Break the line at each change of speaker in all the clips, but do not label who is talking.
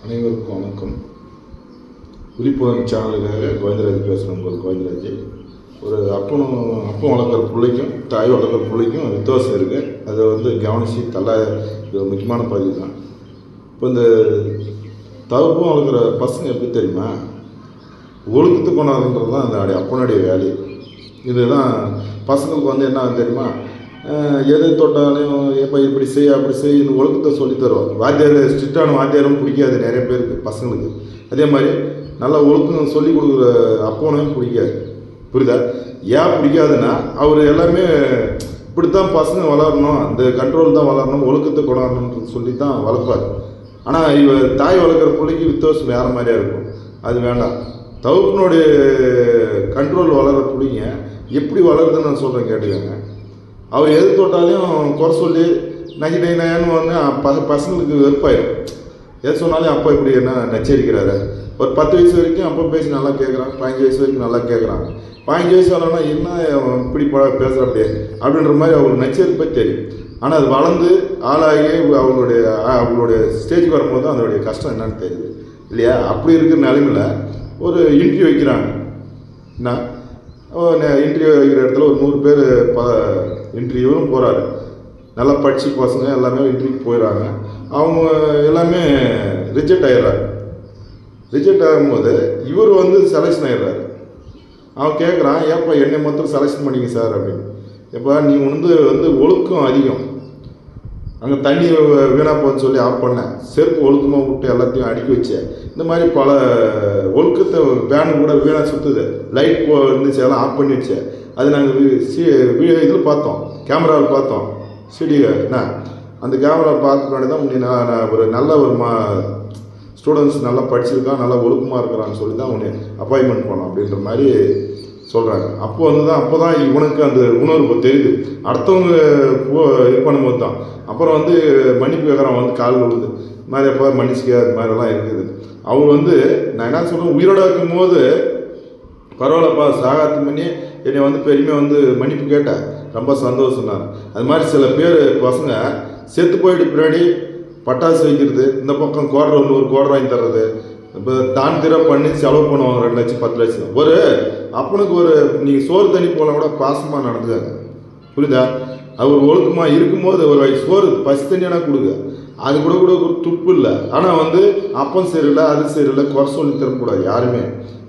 அனைவருக்கும் வணக்கம். விழிப்புணர்வு சேனலுக்காக கோவிந்தராஜ் பேசுகிறேன். உங்கள் கோவிந்தராஜ். ஒரு அப்பம் வளர்க்குற பிள்ளைக்கும் தாய் வளர்க்குற பிள்ளைக்கும் வித்தியாசம் இருக்குது. அதை கவனித்து இது முக்கியமான பதிவு தான். இப்போ இந்த தகப்பம் வளர்க்குற பசங்க எப்படி தெரியுமா, ஒழுக்கத்து கொண்டாடுன்றது தான் அந்த அப்பனுடைய வேலை. இதுதான் பசங்களுக்கு என்ன தெரியுமா, எதை தொட்டாலும் எப்போ இப்படி செய் அப்படி செய் இந்த ஒழுக்கத்தை சொல்லித்தருவோம். வாத்தியார் ஸ்ட்ரிக்டான வாத்தியாரும் பிடிக்காது நிறைய பேருக்கு பசங்களுக்கு. அதே மாதிரி நல்லா ஒழுக்கம் சொல்லி கொடுக்குற அப்பனும் பிடிக்காது. புரியுதா? ஏன் பிடிக்காதுன்னா அவர் எல்லாமே இப்படித்தான் பசங்க வளரணும், இந்த கண்ட்ரோல் தான் வளரணும், ஒழுக்கத்தை கொண்டாடணும்னு சொல்லி தான் வளர்ப்பார். ஆனால் தாய் வளர்க்குற பிள்ளைக்கு வித்தியாசம் வேறு மாதிரியாக இருக்கும். அது வேண்டாம். தகுப்பினுடைய கண்ட்ரோல் வளர பிள்ளைங்க எப்படி வளருதுன்னு நான் சொல்கிறேன், கேட்டுக்கோங்க. அவர் எது தொட்டாலையும் குறை சொல்லி நைன்னு பசங்களுக்கு வெறுப்பாயிடும். எது சொன்னாலும் அப்பா இப்படி என்ன நச்சரிக்கிறாரு. ஒரு 10 வயசு வரைக்கும் அப்பா பேசி நல்லா கேட்குறாங்க, 15 வயசு வரைக்கும் நல்லா கேட்குறாங்க. 15 வயசு வரலன்னா என்ன இப்படி பேசுகிற அப்படியே அப்படின்ற மாதிரி அவங்களுக்கு நச்சரிப்பை தெரியும். ஆனால் அது வளர்ந்து ஆளாகி அவங்களுடைய ஸ்டேஜுக்கு வரும்போது தான் அதோடைய கஷ்டம் என்னன்னு தெரியுது இல்லையா? அப்படி இருக்கிற நிலைமையில் ஒரு இன்டர்வியூ வைக்கிறாங்க. இன்டர்வியூ வைக்கிற இடத்துல ஒரு 100 பேர் இன்டர்வியூவும் போகிறாரு. நல்லா படிச்சு பசங்க எல்லாமே இன்டர்வியூக்கு போயிடறாங்க. அவங்க எல்லாமே ரிஜெக்ட் ஆகிடுறாரு. ரிஜெக்ட் ஆகும்போது இவர் செலெக்ஷன் ஆகிடுறாரு. அவன் கேட்குறான், ஏப்பா என்னை மொத்தம் செலெக்ஷன் பண்ணிங்க சார் அப்படின்னு. எப்போ நீ ஒழுக்கம் அதிகம், அங்கே தண்ணி வீணாக போன்னு சொல்லி ஆஃப் பண்ணேன், செருப்பு ஒழுக்கமாக விட்டு எல்லாத்தையும் அடுக்கி வச்சேன், இந்த மாதிரி பல ஒழுக்கத்தை பேனு கூட வீணாக சுற்றுது, லைட் இருந்துச்சு எல்லாம் ஆஃப் பண்ணி வச்சேன். அது நாங்கள் இதில் பார்த்தோம், கேமராவில் பார்த்தோம், என்ன அந்த கேமராவை பார்த்துட்டு தான் நான் ஒரு நல்ல ஸ்டூடெண்ட்ஸ் நல்லா படிச்சிருக்கான், நல்லா ஒழுக்கமாக இருக்கிறான்னு சொல்லி தான் உன்னை அப்பாயின்மெண்ட் பண்ணோம் அப்படின்ற மாதிரி சொல்கிறாங்க. அப்போ தான் இவனுக்கு அந்த உணர்வு தெரியுது. அடுத்தவங்க இது பண்ணும்போது தான் அப்புறம் மன்னிப்பு கேட்குறான், கால் விழுது, இது மாதிரி எப்போ மன்னிச்சுக்க, அது மாதிரிலாம் இருக்குது. அவர் நான் என்ன சொல்கிறேன், உயிரோட இருக்கும்போது பரவாயில்லப்பா சாகாத்து பண்ணி என்னை பெருமையை மன்னிப்பு கேட்டேன், ரொம்ப சந்தோஷம்னாரு. அது மாதிரி சில பேர் பசங்க செத்து போயிட்டு பின்னாடி பட்டாசு வைக்கிறது, இந்த பக்கம் ஒரு கோடை வாங்கி தர்றது, இப்போ தான் திற பண்ணி செலவு பண்ணுவாங்க 2 லட்சம் 10 லட்சம். ஒரு அப்பனுக்கு நீங்கள் சோறு தண்ணி போனால் கூட பாசமாக நடந்துக்காங்க. புரியுதா? அவர் ஒழுக்கமாக இருக்கும்போது ஒரு சோறு பசி தண்ணியான கொடுங்க, அது கூட துப்பு இல்லை. ஆனால் அப்பன் சரியில்லை, அது சரியில்லை, குறை சொல்லி தரக்கூடாது யாருமே.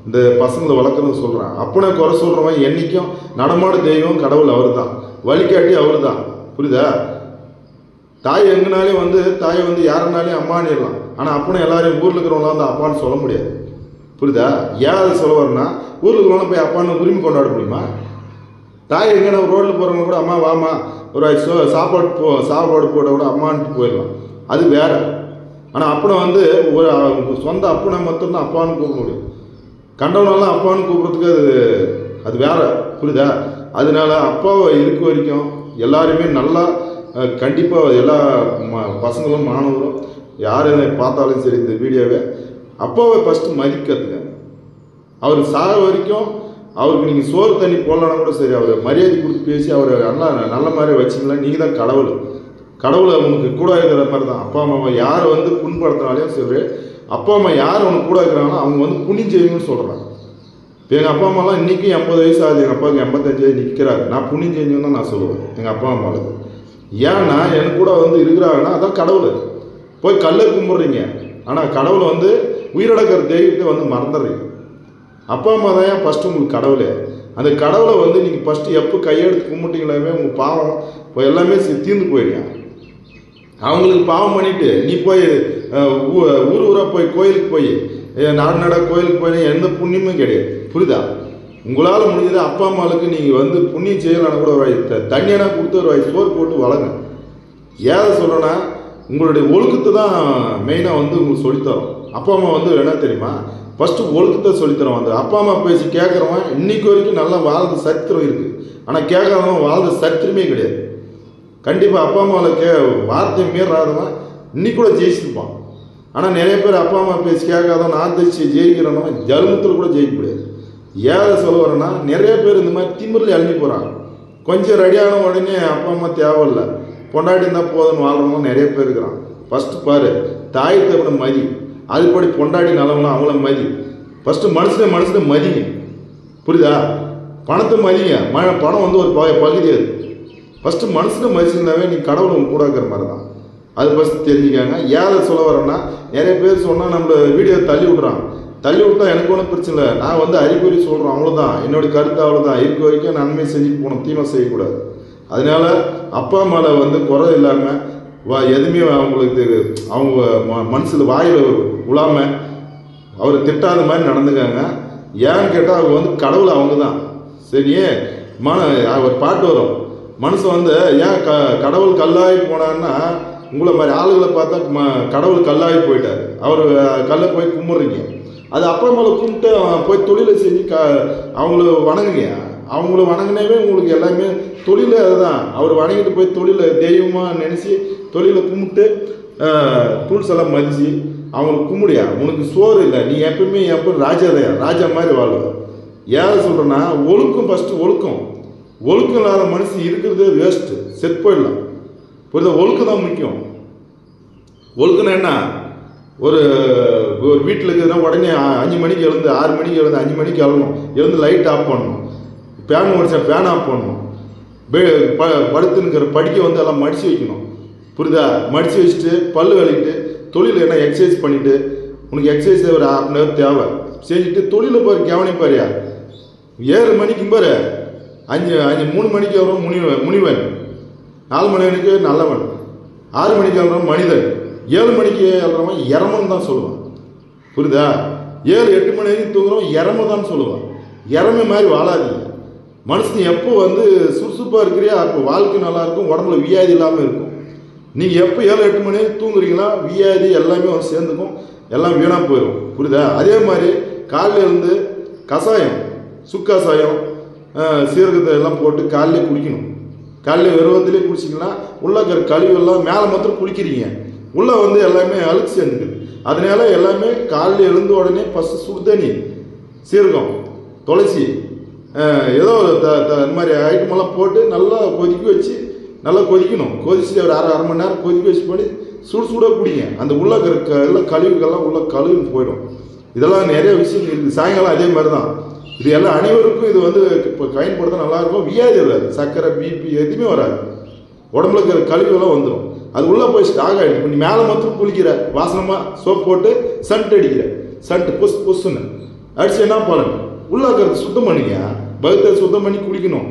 இந்த பசங்களை வளர்க்குறது சொல்கிறேன். அப்பனை குறை சொல்கிறவன் என்றைக்கும் நடமாடு தெய்வம் கடவுள் அவர் தான், வழிகாட்டி அவர் தான். புரியுதா? தாய் எங்கனாலையும் தாயை யாருனாலையும் அம்மானிடலாம். ஆனால் அப்பனை எல்லாரையும் ஊரில் இருக்கிறவங்களாம் அப்பான்னு சொல்ல முடியாது. புரியுதா? ஏன் அதை சொல்ல வரேன்னா, ஊரில் இருக்கிறவங்களாம் போய் அப்பான்னு உரிமை கொண்டாட முடியுமா? தாய் எங்கன்னா ரோட்டில் போகிறவங்க கூட அம்மா வாமா ஒரு சாப்பாடு போட்ட கூட அம்மான்ட்டு போயிடலாம், அது வேற. ஆனால் அப்பனை ஒரு சொந்த அப்பனை மட்டும்தான் அப்பான்னு கூப்பிட முடியும். கண்டவனெல்லாம் அப்பான்னு கூப்பிட்றதுக்கு அது வேற. புரியுதா? அதனால அப்பாவை இருக்க வரைக்கும் எல்லாருமே நல்லா கண்டிப்பாக எல்லா பசங்களும் மாணவரும் யார் பார்த்தாலும் சரி இந்த வீடியோவை அப்பாவை ஃபஸ்ட்டு மதிக்கிறதுங்க. அவர் சாக வரைக்கும் அவருக்கு நீங்கள் சோறு தண்ணி போடலான்னா கூட சரி, அவர் மரியாதை கொடுத்து பேசி அவர் நல்ல மாதிரி வச்சிங்களா, நீங்கள் தான் கடவுளை அவனுக்கு கூட இருக்கிற மாதிரி தான். அப்பா அம்மா யாரை புண்படுத்தினாலையும் சரி, அப்பா அம்மா யார் அவனுக்கு கூட இருக்கிறாங்களோ அவங்க புண்ணியம் செய்யுங்கன்னு சொல்கிறாங்க. இப்போ எங்கள் அப்பா அம்மாலாம் இன்றைக்கும் 80 வயசு ஆகுது, எங்கள் அப்பாவுக்கு 85 வயசு நிற்கிறாரு. நான் புண்ணியம் செஞ்சோன்னு தான் நான் சொல்லுவேன் எங்கள் அப்பா அம்மாவுக்கு. ஏன்னா எனக்கு கூட இருக்கிறாங்கன்னா அதான் கடவுள். போய் கல்லை கும்பிட்றீங்க, ஆனால் கடவுளை உயிரிழக்கிற தெய்வத்தை மறந்துடுறீங்க. அப்பா அம்மா தான் ஏன் ஃபஸ்ட்டு உங்களுக்கு கடவுளே. அந்த கடவுளை நீங்கள் ஃபஸ்ட்டு எப்போ கையெடுத்து கும்பிட்டீங்களாவே உங்கள் பாவம் இப்போ எல்லாமே தீர்ந்து போயிடுங்க. அவங்களுக்கு பாவம் பண்ணிவிட்டு நீ போய் ஊராக போய் கோயிலுக்கு போய் நாடு கோயிலுக்கு போய் எந்த புண்ணியமும் கிடையாது. புரியுதா? உங்களால் முடிஞ்சது அப்பா அம்மாவுக்கு நீங்கள் புண்ணியம் செய்யலான்னா கூட ஒரு தண்ணியான கொடுத்து ஒரு சோறு போட்டு வளங்க. ஏதை சொல்கிறேன்னா, உங்களுடைய ஒழுக்கத்தை தான் மெயினாக உங்களுக்கு சொல்லித்தரோம். அப்பா அம்மா என்ன தெரியுமா, ஃபஸ்ட்டு ஒழுக்கத்தை சொல்லித்தரோம். அப்பா அம்மா பேசி கேட்குறவன் இன்றைக்கு வரைக்கும் நல்லா வாழ்ந்த சரித்திரம் இருக்குது. ஆனால் கேட்காதவன் வாழ்ந்த சரித்திரமே கிடையாது. கண்டிப்பாக அப்பா அம்மாவில் வார்த்தையை மீறாதவன் இன்னைக்கு கூட ஜெயிச்சிருப்பான். ஆனால் நிறைய பேர் அப்பா அம்மா பேசி கேட்காதவன் நான் ஜெயிக்கிறவன் ஜென்மத்தில் கூட ஜெயிக்க முடியாது. ஏதை சொல்ல வரேன்னா, நிறைய பேர் இந்த மாதிரி திமிரில் இறங்கி போகிறாங்க. கொஞ்சம் ரெடியான உடனே அப்பா அம்மா தேவையில்லை, பொண்டாட்டி இருந்தால் போதுன்னு வாழ்றவங்க நிறைய பேர் இருக்கிறான். ஃபஸ்ட்டு பாரு, தாய் தகப்பனை மதி. அதுபடி பொண்டாடி நல்லவங்களாம் அவங்கள மதி. ஃபஸ்ட்டு மனுஷனை மதிங்க, புரியுதா? பணத்தை மதிங்க. பணம் வந்து ஒரு பகுதி. அது ஃபஸ்ட்டு மனுஷனை மதிச்சிருந்தாவே நீ கடவுளை உங்க கூட இருக்கிற மாதிரி தான். அது ஃபஸ்ட்டு தெரிஞ்சுக்காங்க. ஏதை சொல்ல வரேன்னா, நிறைய பேர் சொன்னால் நம்மளை வீடியோ தள்ளி விட்டா எனக்கு ஒன்றும் பிரச்சனை இல்லை. நான் வந்து அறிகுறி சொல்கிறேன், அவ்வளோதான். என்னுடைய கருத்து அவ்வளோதான். இருக்க வரைக்கும் நன்மை செஞ்சுட்டு போகணும், தீமை செய்யக்கூடாது. அதனால அப்பா அம்மாவை வந்து குறை இல்லாமல் எதுவுமே அவங்களுக்கு அவங்க மனசில் வாயில் விழாமல் அவரை திட்டாத மாதிரி நடந்துக்காங்க. ஏன்னு கேட்டால் அவங்க வந்து கடவுள் அவங்க தான். சரியே ஒரு பாட்டு வரும், மனுஷன் வந்து ஏன் கடவுள் கல்லாகி போனான்னா, உங்களை மாதிரி ஆளுகளை பார்த்தா கடவுள் கல்லாகி போயிட்டார். அவர் கல்லை போய் கும்பிட்றீங்க. அது அப்பா அம்மாவை கும்பிட்டு போய் தொழிலை செஞ்சு அவங்கள வணங்குங்க. அவங்கள வணங்கினவே உங்களுக்கு எல்லாமே தொழில் அதுதான். அவர் வணங்கிட்டு போய் தொழிலை தெய்வமாக நினச்சி தொழிலை கும்பிட்டு டூல்ஸ் எல்லாம் மதித்து அவங்களுக்கு கும்பிடியா. உனக்கு சோறு இல்லை, நீ எப்பவுமே ராஜா மாதிரி வாழ்வ. ஏதை சொல்கிறேன்னா, ஒழுக்கம் ஃபஸ்ட்டு. ஒழுக்கம் இல்லாத மனுஷன் இருக்கிறதே வேஸ்ட்டு, செட் போயிடலாம். புரியுதா? ஒழுக்கம் தான் முக்கியம். ஒழுக்கம்னா என்ன? ஒரு வீட்டில் இருக்குதுன்னா உடனே 5 மணிக்கு எழுந்து 6 மணிக்கு எழுந்து 5 மணிக்கு எழுந்து லைட் ஆஃப் பண்ணணும். ஃபேன் ஓடிச்சா ஃபேன் ஆஃப் பண்ணணும். படுத்துனுக்கிற படிக்க வந்து எல்லாம் மடித்து வைக்கணும். புரியுதா? மடித்து வச்சுட்டு பல்லு விளக்கிட்டு தொழில் என்ன எக்ஸசைஸ் பண்ணிவிட்டு, உனக்கு எக்ஸசைஸ் ஒரு 1/2 மணி நேரம் தேவை செஞ்சுட்டு தொழிலை பாரு, கவனிப்பாரியா. 7 மணிக்கு பாரு, 3 மணிக்கு வரும் முனிவன், 4 மணிக்கு நல்லவன், 6 மணிக்கு வரும் மனிதன், 7 மணிக்கு எழுறவன் இறமன் தான் சொல்லுவான். புரியுதா? 7-8 மணி வரைக்கும் தூங்குறவன் இறமை தான் சொல்லுவான். இறமை மாதிரி வாழாதீங்க. மனுஷன் எப்போ வந்து சுறுசுறுப்பாக இருக்கிறியா அப்போ வாழ்க்கை நல்லாயிருக்கும், உடம்புல வியாதி இல்லாமல் இருக்கும். நீங்கள் எப்போ 7-8 மணி நேரம் தூங்குறீங்களா, வியாதி எல்லாமே வந்து சேர்ந்துக்கும், எல்லாம் வீணாக போயிடும். புரியுதா? அதே மாதிரி காலையில் இருந்து கஷாயம், சுக்காசாயம், சீரகத்தை எல்லாம் போட்டு காலையிலே குடிக்கணும். காலையில் வெறுவத்திலே குடிச்சிங்கன்னா உள்ளே இருக்கிற கழிவெல்லாம் மேலே மாத்திரம் குடிக்கிறீங்க, உள்ளே வந்து எல்லாமே அழுக்கு சேர்ந்துக்குது. அதனால எல்லாமே காலையில் எழுந்த உடனே ஃபஸ்ட்டு சுடுதண்ணி, சீரகம், துளசி, ஏதோ இந்த மாதிரி ஐட்டமெல்லாம் போட்டு நல்லா கொதிக்கணும். கொதிச்சு ஒரு அரை மணி நேரம் கொதிக்க வச்சு பண்ணி சுடாக குடிங்க. அந்த உள்ள இருக்கிற எல்லாம் கழிவுகள்லாம் உள்ள கழிவு போயிடும். இதெல்லாம் நிறைய விஷயங்கள் இருக்குது. சாயங்காலம் அதே மாதிரி தான். இது எல்லாம் அனைவருக்கும் இது வந்து இப்போ பயன்படுத்த நல்லாயிருக்கும். வியாதி வராது, சர்க்கரை, பிபி எதுவுமே வராது. உடம்புல இருக்கிற கழிவுகள்லாம் வந்துடும். அது உள்ளே போய் ஸ்டாக் ஆகிடும். இப்போ நீ மேலே மாத்திரம் குளிக்கிற, வாசனமாக சோப் போட்டு சன்ட் அடிக்கிற, சன்ட்டு புஷ்ஷுன்னு அடிச்சு என்ன பலன்? உள்ளே இருக்கிறது சுத்தம் பண்ணிங்க, பகுத்தை சுத்தம் பண்ணி குடிக்கணும்.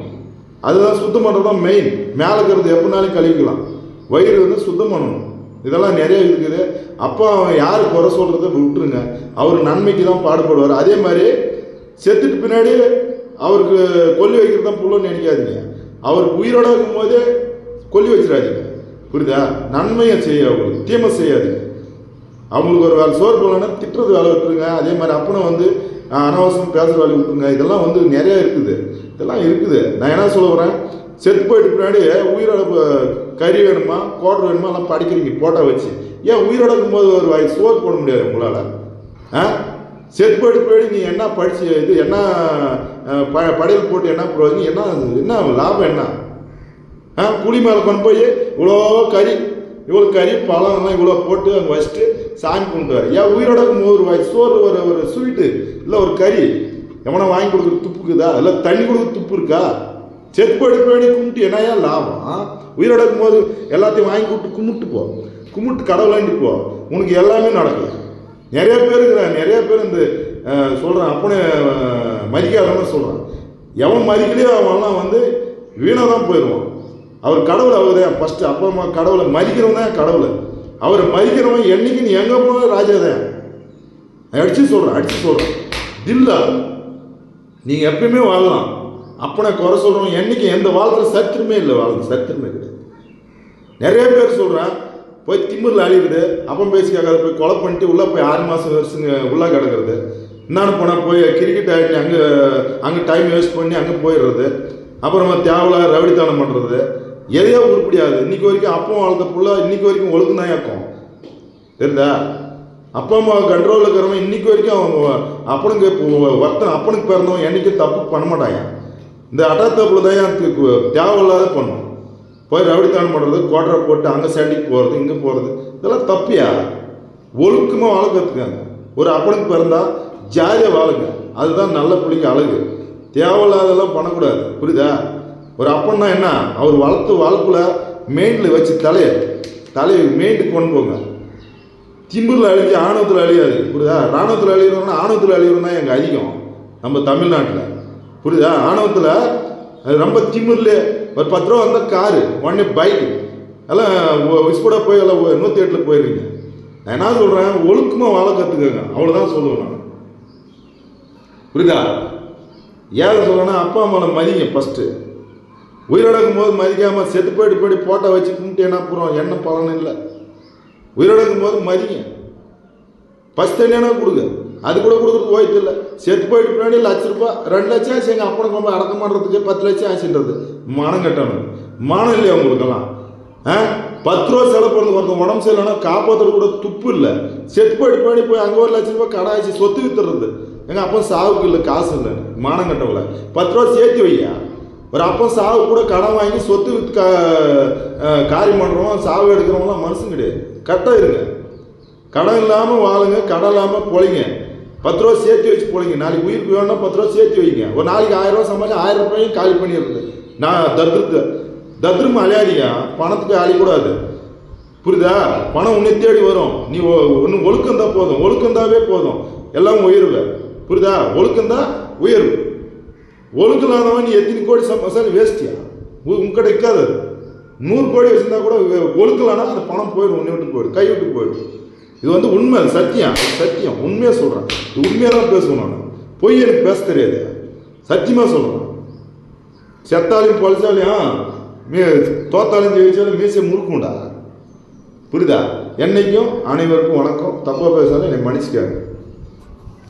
அதுதான் சுத்தம் பண்ணுறது தான் மெயின். மேலே இருக்கிறது எப்படினாலும் கழுவிக்கலாம். வயிறு வந்து சுத்தம் பண்ணணும். இதெல்லாம் நிறைய இருக்குது. அப்போ அவன் யார் குறை சொல்கிறத விட்டுருங்க. அவர் நன்மைக்கு தான் பாடுபடுவார். அதே மாதிரி செத்துட்டு பின்னாடி அவருக்கு கொல்லி வைக்கிறது தான் புள்ளன்னு நினைக்காதீங்க. அவருக்கு உயிரோடு இருக்கும்போதே கொல்லி வச்சிடாதீங்க. புரியுதா? நன்மையை செய்ய, அவங்களுக்கு தீமை செய்யாதீங்க. அவங்களுக்கு ஒரு வேலை சோறு போகலன்னா திட்டுறது வேலை விட்டுருங்க. அதே மாதிரி அப்பனை வந்து அனாவசியம் பேசுகிற வேலை விட்டுருங்க. இதெல்லாம் வந்து நிறையா இருக்குது. நான் என்ன சொல்ல வரேன், செத்து போயிட்டு பின்னாடி உயிரோட கறி வேணுமா, கோட்டர் வேணுமா எல்லாம் படிக்கிறீங்க போட்டோ வச்சு. ஏன் உயிரோட இருக்கும்போது ஒரு வாய் சோறு போட முடியாது உங்களால்? செத்து போயிட்டு பின்னாடி நீ என்ன படிச்சு இது என்ன படையல் போட்டு என்ன பிரயோஜனம்? என்ன லாபம்? என்ன குழி மேலே கொண்டு போய் இவ்வளோ கறி பழம்லாம் இவ்வளோ போட்டு அங்கே வச்சுட்டு சாமி கும்பிட்டுவார். ஏன் உயிரோட ஒரு வாய் சோறு, ஒரு ஸ்வீட்டு, இல்லை ஒரு கறி எவனை வாங்கி கொடுக்குற துப்பு இருக்குதா? இல்லை தண்ணி கொடுக்குற துப்பு இருக்கா? செத்து போயிட்டு கும்பிட்டு என்னையா லாபம்? உயிரோட இருக்கும்போது எல்லாத்தையும் வாங்கி கூப்பிட்டு கும்பிட்டு கடவுளாண்டி போ, உனக்கு எல்லாமே நடக்கும். நிறைய பேர் இருக்கிறான். நிறைய பேர் இந்த சொல்கிறான் அப்பனே மதிக்காதவன்னு சொல்கிறான். எவன் மதிக்கலையோ அவன்லாம் வந்து வீணாக தான் போயிடுவான். அவர் கடவுள் அவர்தான் ஃபஸ்ட்டு. அப்பா அம்மா கடவுளை மதிக்கிறவன் தான் கடவுளை. அவரை மதிக்கிறவன் என்னைக்கு நீ எங்கே போனாலும் ராஜா தான். அடித்து சொல்கிறேன் தில்லா நீங்கள் எப்பயுமே வாழலாம். அப்பனை குறை சொல்கிறவங்க என்றைக்கு எந்த வாழ்கிற சரித்திரமே இல்லை. சரித்திரமே கிடையாது. நிறைய பேர் சொல்கிறேன் போய் திமிரில் அழிவுது, அப்பம் பேசிக்காக போய் கொலை பண்ணிட்டு உள்ளே போய் 6 மாதம் வருஷங்க உள்ளே கிடக்கிறது. என்னான்னு போனால் போய் கிரிக்கெட் ஆகிட்டு அங்கே டைம் வேஸ்ட் பண்ணி அங்கே போயிடுறது. அப்புறமா தேவையில்ல ரவடித்தானம் பண்ணுறது. எதையோ உருப்படியாது. இன்றைக்கி வரைக்கும் அப்பம் வளர்த்த புள்ள இன்றைக்கி வரைக்கும் ஒழுக்கம் தான் இருக்கும். தெரியுதா? அப்பா அம்மா கண்ட்ரோலில் இருக்கிறவன் இன்றைக்கி வரைக்கும் அவங்க அப்பனுக்கு பிறந்தவன் என்றைக்கும் தப்பு பண்ண மாட்டாங்க. இந்த அட்டாத்தப்பில் தான் தேவையில்லாத பண்ணும். போய் ரவடித்தானம் பண்ணுறது, கோட்டரை போட்டு அங்கே சண்டைக்கு போகிறது, இங்கே போகிறது, இதெல்லாம் தப்பியா? ஒழுக்கமாக வாழ கற்றுக்காங்க. ஒரு அப்பனுக்கு பிறந்தா ஜாலியாக வாழுங்க, அதுதான் நல்ல பிள்ளைங்க அழகு. தேவையில்லாதெல்லாம் பண்ணக்கூடாது, புரியுதா? ஒரு அப்பன்னா என்ன, அவர் வளர்த்து வாழ்க்குள்ள மெயினில் வச்சு தலையை மெயின்ட்டு கொண்டு போங்க. திமிரில் அழிஞ்சு ஆணவத்தில் அழியாது, புரியுதா? ராணுவத்தில் அழிகிறோம்னா ஆணவத்தில் அழிகிறோம் தான் எங்கள் அதிகம் நம்ம தமிழ்நாட்டில், புரியுதா? ஆணவத்தில் ரொம்ப திமிரில் ஒரு 10 ரூபா வந்தால் காரு, உடனே பைக்கு எல்லாம் விஸ்போடாக போய் எல்லாம் 108 போயிடுறீங்க. நான் என்ன சொல்கிறேன், ஒழுக்கமாக வாழ கற்றுக்கங்க, அவ்வளோதான் சொல்லுவேன் நான், புரியுதா? ஏன் சொல்கிறேன்னா, அப்பா அம்மாவை மதிங்க ஃபஸ்ட்டு. உயிரிழக்கும் போது மதிக்காமல் செத்து போயிட்டு போட்டோ வச்சு கும்பிட்டேன்னா அப்புறம் என்ன பலன் இல்லை. உயிரிழக்கும் போது மதிங்க, ஃபஸ்ட் தனியான கொடுங்க, அது கூட கொடுக்குறது ஓய்த்து இல்லை. செத்து போயிட்டு பின்னாடி ₹1,00,000 2 லட்சம் ஆச்சு எங்கள் அப்பனை கொண்டு அடக்கம் பண்ணுறதுக்கு 10 லட்சம் ஆச்சுன்றது மானம் கட்டணும். மானம் இல்லையா உங்களுக்கெல்லாம்? 10 ரூபா செலவு பண்ணுறது, ஒருத்தன் உடம்பு சரியில்லைன்னா காப்பாற்றுறது கூட துப்பு இல்லை. செத்து போயிட்டு பின்னாடி போய் அங்கே ₹1,00,000 கடை ஆச்சு சொத்து வித்துறது. எங்கள் அப்பா சாவுக்கு இல்லை, காசு இல்லை, மானம் கட்டவில்லை. 10 ரூபா சேர்த்து வையா. ஒரு அப்பா சாவு கூட கடன் வாங்கி சொத்து வித்து காரியம் பண்ணுறவங்க சாவு எடுக்கிறவங்களாம் மனுஷன் கிடையாது. கரெக்டாக இருங்க, கடன் இல்லாமல் வாழுங்க, கடன் இல்லாமல் பொழைங்க. 10 ரூபா சேர்த்து வச்சு பொழைங்க. நாளைக்கு உயிருக்கு வேணும்னா 10 ரூபா சேர்த்து வைங்க. ஒரு நாளைக்கு 1000 ரூபா சம்பாதிச்சு 1000 ரூபாயும் காலி பண்ணிடுறது. நான் தத்ருமா அழியாதியா, பணத்துக்கு அழிக்கூடாது, புரியுதா? பணம் உன்னை தேடி வரும். நீ ஒன்று ஒழுக்கம்தான் போதும், ஒழுக்கந்தாவே போதும், எல்லாம் உயர்வு, புரியுதா? ஒழுக்கம்தான் உயர்வு. ஒழுக்கம் இல்லாதவன் நீ எத்தனை கோடி சம்பாதிச்சாலும் வேஸ்டியா, உங்ககிட்ட இருக்காது. 100 கோடி வச்சுருந்தா கூட ஒழுக்கம் இல்லைன்னா அந்த பணம் போயிடும், உன்னை விட்டு போயிடும், கை விட்டு போயிடும். இது உண்மை, சத்தியம் உண்மையாக சொல்கிறேன். உண்மையாக தான் பேசுவேன் நான், பொய் எனக்கு பேச தெரியாது, சத்தியமாக சொல்கிறேன். செத்தாலையும் பொழைச்சாலையும் தோத்தாலையும் ஜெயிச்சாலும் மீசை முறுக்கும்டா, புரியுதா? என்னைக்கும் அனைவருக்கும் வணக்கம். தப்பாக பேசாலும் என்னை மன்னிச்சுக்காங்க.